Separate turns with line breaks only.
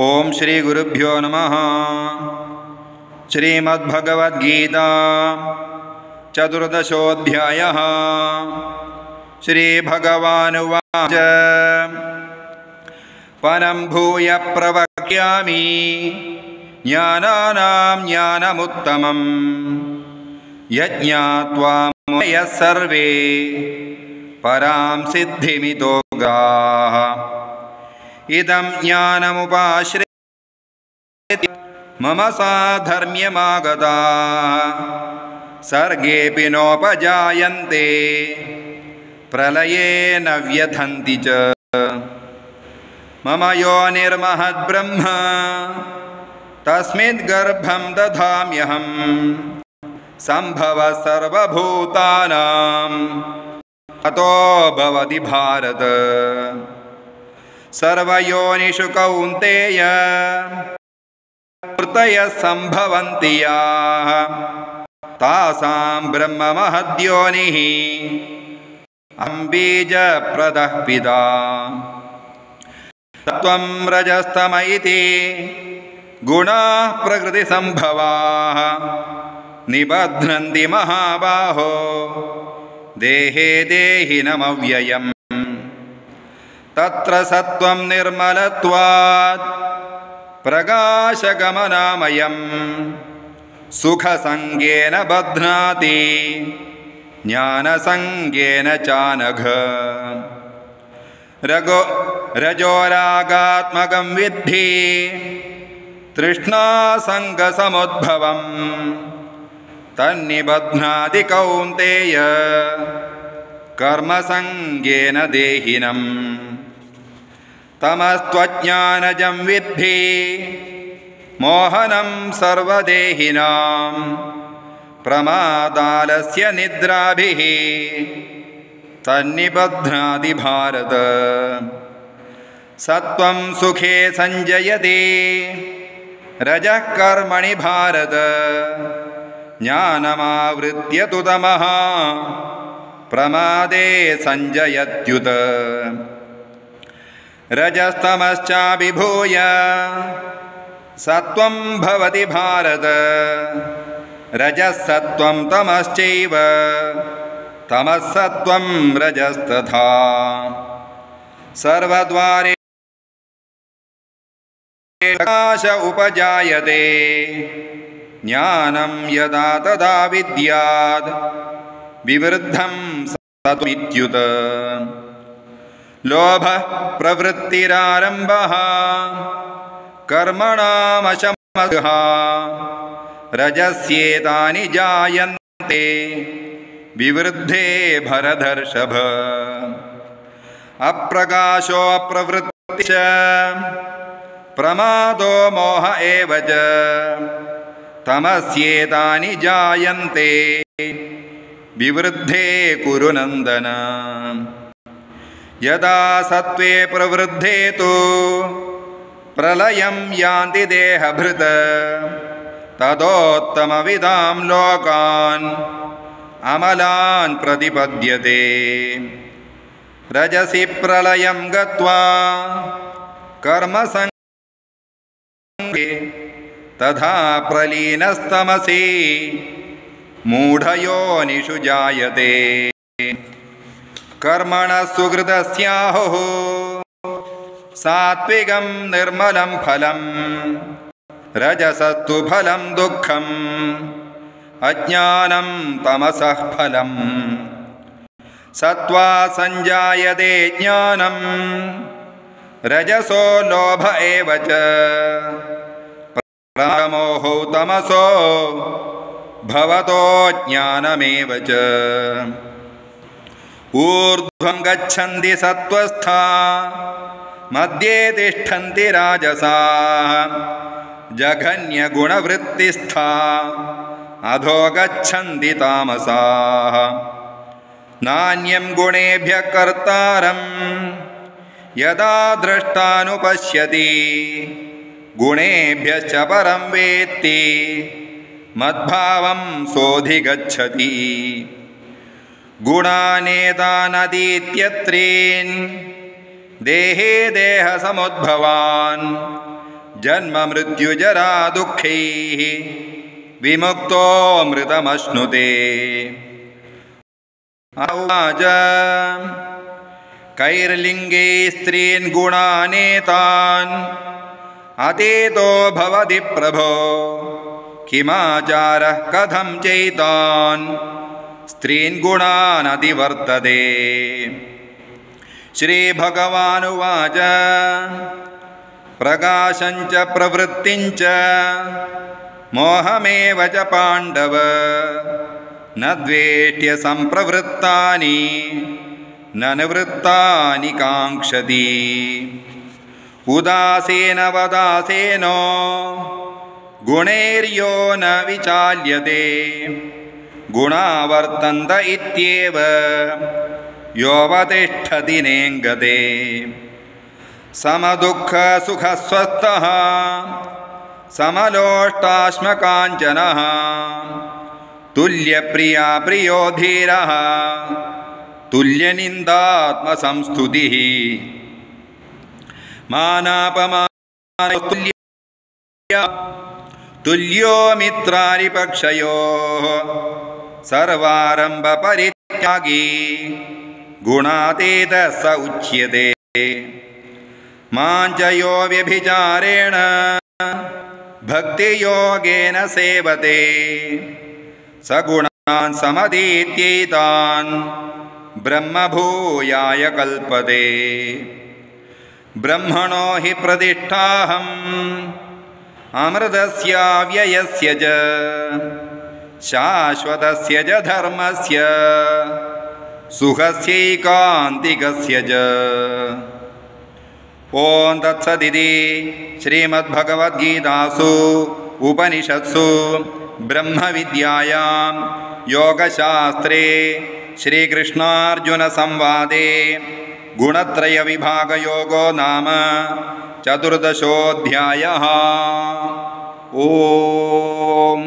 ओम श्री गुरुभ्यो नमः। श्रीमद्भगवद्गीता चतुर्दशोऽध्यायः। श्रीभगवानुवाच परं भूय प्रवक्ष्यामि ज्ञानानां ज्ञानमुत्तमं यज्ञात्वा मुनयः सर्वे परां सिद्धिमितो गताः। इदं ज्ञानमुपाश्रित्य मम साधर्म्यमागताः सर्गेऽपि नोपजायन्ते प्रलये न व्यथन्ति च। मम योनिर्महद्ब्रह्म तस्मिद्गर्भं दधाम्यहं सम्भवः सर्वभूतानां ततो भवति भारत। सर्वयोनिषु कौन्तेय मूर्तयः सम्भवन्ति याः तासां ब्रह्ममहद्योनिः अहं बीजप्रदः पिता। सत्त्वं रजस्तम इति गुणाः प्रकृतिसम्भवाः निबध्नन्ति महाबाहो देहे देहिनमव्ययम्। तत्र सत्त्वं निर्मलत्वात् प्रकाशगमनामयं सुखसङ्गेन बध्नाति ज्ञानसङ्गेन चानघ। रजोरागात्मकं विद्धि तृष्णासङ्गसमुद्भवं तन्निबध्नाति कौन्तेय कर्मसङ्गेन देहिनम्। तमस्त्वज्ञानजं विद्धि मोहनं सर्वदेहिनां प्रमादालस्य निद्राभिः तन्निबध्नाति भारत। सत्त्वं सुखे संजयति रजः कर्मणि भारत ज्ञानमावृत्य तु तमः प्रमादे संजयत्युत। रजस्तमश्चाभिभूय सत्त्वं भवति भारत रजःसत्त्वं तमश्चैव तमःसत्त्वं रजस्तथा। सर्वद्वारे प्रकाश उपजायते ज्ञानं यदा तदा विद्यात् विवृद्धं सत्त्वमित्युत। लोभः प्रवृत्तिरारम्भः कर्मणामशमः रजस्येतानि जायन्ते विवृद्धे भरतर्षभ। अप्रकाशो प्रवृत्ति च प्रमादो मोह एव च तमस्येतानि जायन्ते विवृद्धे कुरु नन्दन। यदा सत्त्वे प्रवृद्धे तु प्रलयं यान्ति देहभृत् तदोत्तमविदां लोकान् अमलान् प्रतिपद्यते। रजसि प्रलयं गत्वा कर्मसङ्गे तथा प्रलीनस्तमसि मूढयोनिषु जायते। कर्मणः सुकृतस्याहुः सात्विकं निर्मलं फलं रजसस्तु फलं दुःखम् अज्ञानं तमसः फलम्। सत्त्वात् संजायते ज्ञानं रजसो लोभ एव च प्रमोहो तमसो भवतो ज्ञानमेव च। ऊर्ध्वं गच्छन्ति सत्त्वस्था मध्ये तिष्ठन्ति राजसाः जघन्यगुणवृत्तिस्था अधो गच्छन्ति तामसाः। नान्यं गुणेभ्यः कर्तारं यदा द्रष्टानुपश्यति गुणेभ्यश्च परं वेत्ति मद्भावं सोऽधिगच्छति। गुणानेतानतीत्यत्रीन् देहे देहसमुद्भवान् जन्ममृत्युजरा दुःखैः विमुक्तोऽमृतमश्नुते। उवाच कैर्लिङ्गे स्त्रीन् गुणानेतान् अतीतो भवति प्रभो किमाचारः कथं चैतान् स्त्रीन् गुणान् अतिवर्तते। श्रीभगवानुवाच प्रकाशञ्च प्रवृत्तिञ्च मोहमेव च पाण्डव न द्वेष्ट्य सम्प्रवृत्तानि न निवृत्तानि काङ्क्षति। उदासीनवदासीनो गुणैर्यो न विचाल्यते गुणा वर्तन्त इत्येव योऽवतिष्ठति नेङ्गते। समदुःखसुखस्वस्थः समलोष्टाश्मकाञ्चनः तुल्यप्रिया प्रियो धीरः तुल्यनिन्दात्मसंस्तुतिः। मानापमानस्तुल्य तुल्यो मित्रारिपक्षयोः सर्वारम्भपरित्यागी गुणातीतः स उच्यते। माञ्चयो व्यभिचारेण भक्तियोगेन सेवते स गुणान् समतीत्यैतान् ब्रह्मभूयाय कल्पते। ब्रह्मणो हि प्रतिष्ठाहम् अमृतस्य व्ययस्य च शाश्वतस्य च धर्मस्य सुखस्यैकान्तिकस्य च। ॐ तत्सदिति श्रीमद्भगवद्गीतासु उपनिषत्सु ब्रह्मविद्यायां योगशास्त्रे श्रीकृष्णार्जुनसंवादे गुणत्रयविभागयोगो नाम चतुर्दशोऽध्यायः। ओम।